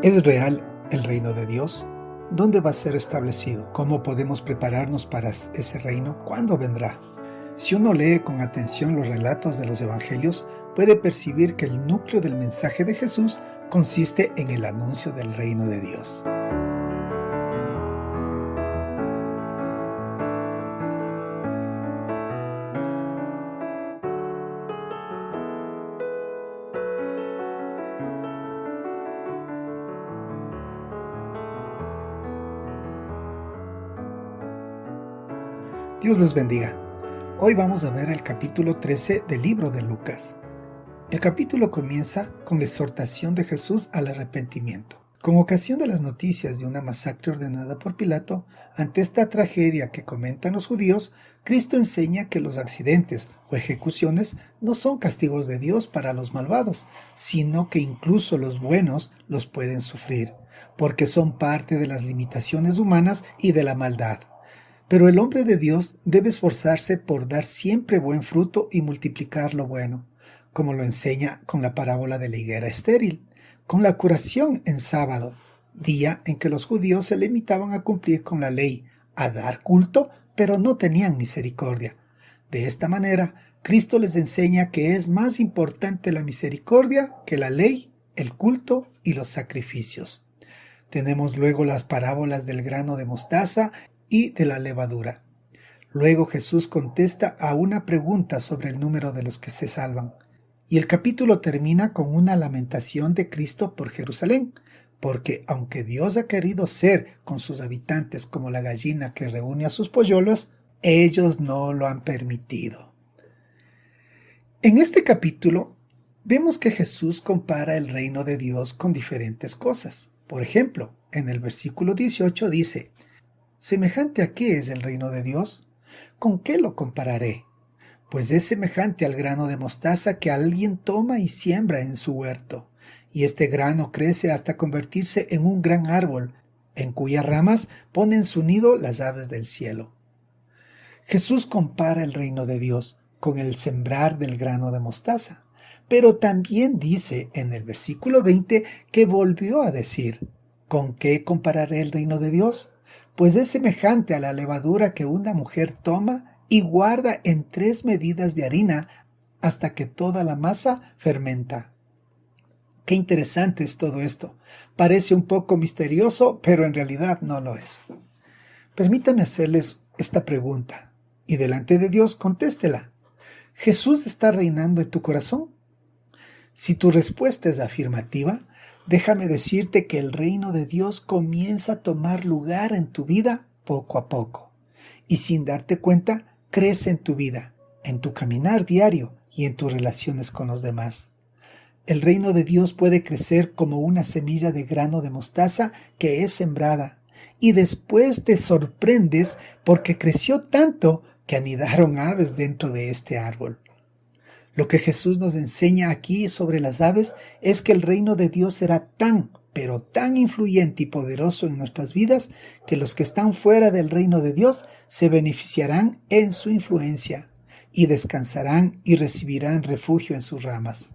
¿Es real el reino de Dios? ¿Dónde va a ser establecido? ¿Cómo podemos prepararnos para ese reino? ¿Cuándo vendrá? Si uno lee con atención los relatos de los evangelios, puede percibir que el núcleo del mensaje de Jesús consiste en el anuncio del reino de Dios. Dios les bendiga. Hoy vamos a ver el capítulo 13 del libro de Lucas. El capítulo comienza con la exhortación de Jesús al arrepentimiento. Con ocasión de las noticias de una masacre ordenada por Pilato, ante esta tragedia que comentan los judíos, Cristo enseña que los accidentes o ejecuciones no son castigos de Dios para los malvados, sino que incluso los buenos los pueden sufrir, porque son parte de las limitaciones humanas y de la maldad. Pero el hombre de Dios debe esforzarse por dar siempre buen fruto y multiplicar lo bueno, como lo enseña con la parábola de la higuera estéril, con la curación en sábado, día en que los judíos se limitaban a cumplir con la ley, a dar culto, pero no tenían misericordia. De esta manera, Cristo les enseña que es más importante la misericordia que la ley, el culto y los sacrificios. Tenemos luego las parábolas del grano de mostaza y de la levadura. Luego Jesús contesta a una pregunta sobre el número de los que se salvan. Y el capítulo termina con una lamentación de Cristo por Jerusalén, porque aunque Dios ha querido ser con sus habitantes como la gallina que reúne a sus polluelos, ellos no lo han permitido. En este capítulo vemos que Jesús compara el reino de Dios con diferentes cosas. Por ejemplo, en el versículo 18 dice: ¿semejante a qué es el reino de Dios? ¿Con qué lo compararé? Pues es semejante al grano de mostaza que alguien toma y siembra en su huerto, y este grano crece hasta convertirse en un gran árbol, en cuyas ramas ponen su nido las aves del cielo. Jesús compara el reino de Dios con el sembrar del grano de mostaza, pero también dice en el versículo 20 que volvió a decir: ¿con qué compararé el reino de Dios? Pues es semejante a la levadura que una mujer toma y guarda en 3 medidas de harina hasta que toda la masa fermenta. Qué interesante es todo esto. Parece un poco misterioso, pero en realidad no lo es. Permítanme hacerles esta pregunta, y delante de Dios contéstela. ¿Jesús está reinando en tu corazón? Si tu respuesta es afirmativa, déjame decirte que el reino de Dios comienza a tomar lugar en tu vida poco a poco, y sin darte cuenta, crece en tu vida, en tu caminar diario y en tus relaciones con los demás. El reino de Dios puede crecer como una semilla de grano de mostaza que es sembrada, y después te sorprendes porque creció tanto que anidaron aves dentro de este árbol. Lo que Jesús nos enseña aquí sobre las aves es que el reino de Dios será tan, pero tan influyente y poderoso en nuestras vidas que los que están fuera del reino de Dios se beneficiarán en su influencia y descansarán y recibirán refugio en sus ramas.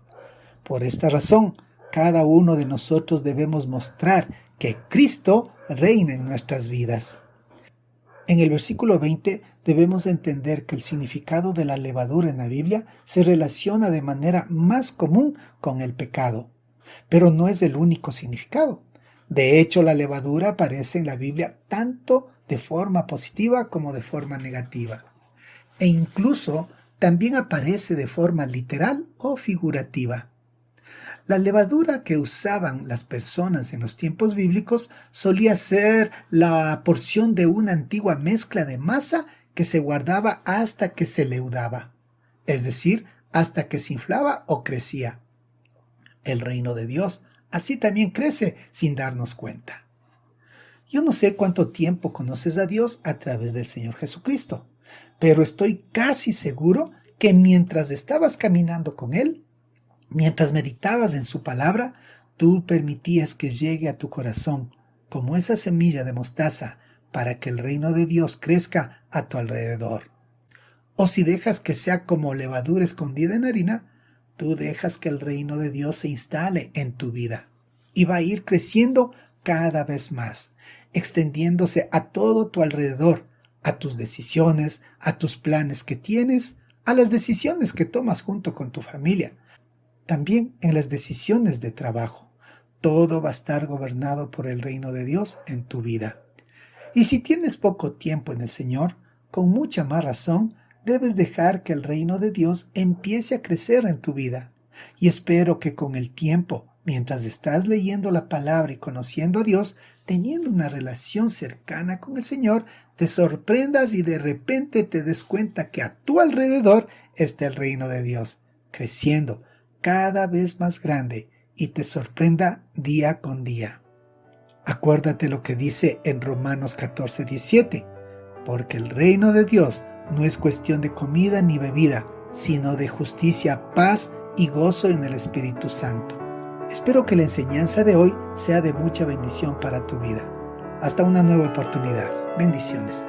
Por esta razón, cada uno de nosotros debemos mostrar que Cristo reina en nuestras vidas. En el versículo 20 debemos entender que el significado de la levadura en la Biblia se relaciona de manera más común con el pecado, pero no es el único significado. De hecho, la levadura aparece en la Biblia tanto de forma positiva como de forma negativa, e incluso también aparece de forma literal o figurativa. La levadura que usaban las personas en los tiempos bíblicos solía ser la porción de una antigua mezcla de masa que se guardaba hasta que se leudaba, es decir, hasta que se inflaba o crecía. El reino de Dios así también crece sin darnos cuenta. Yo no sé cuánto tiempo conoces a Dios a través del Señor Jesucristo, pero estoy casi seguro que mientras estabas caminando con Él, mientras meditabas en su palabra, tú permitías que llegue a tu corazón como esa semilla de mostaza para que el reino de Dios crezca a tu alrededor. O si dejas que sea como levadura escondida en harina, tú dejas que el reino de Dios se instale en tu vida y va a ir creciendo cada vez más, extendiéndose a todo tu alrededor, a tus decisiones, a tus planes que tienes, a las decisiones que tomas junto con tu familia, también en las decisiones de trabajo. Todo va a estar gobernado por el reino de Dios en tu vida. Y si tienes poco tiempo en el Señor, con mucha más razón, debes dejar que el reino de Dios empiece a crecer en tu vida. Y espero que con el tiempo, mientras estás leyendo la palabra y conociendo a Dios, teniendo una relación cercana con el Señor, te sorprendas y de repente te des cuenta que a tu alrededor está el reino de Dios, creciendo cada vez más grande y te sorprenda día con día. Acuérdate lo que dice en Romanos 14:17, porque el reino de Dios no es cuestión de comida ni bebida, sino de justicia, paz y gozo en el Espíritu Santo. Espero que la enseñanza de hoy sea de mucha bendición para tu vida. Hasta una nueva oportunidad. Bendiciones.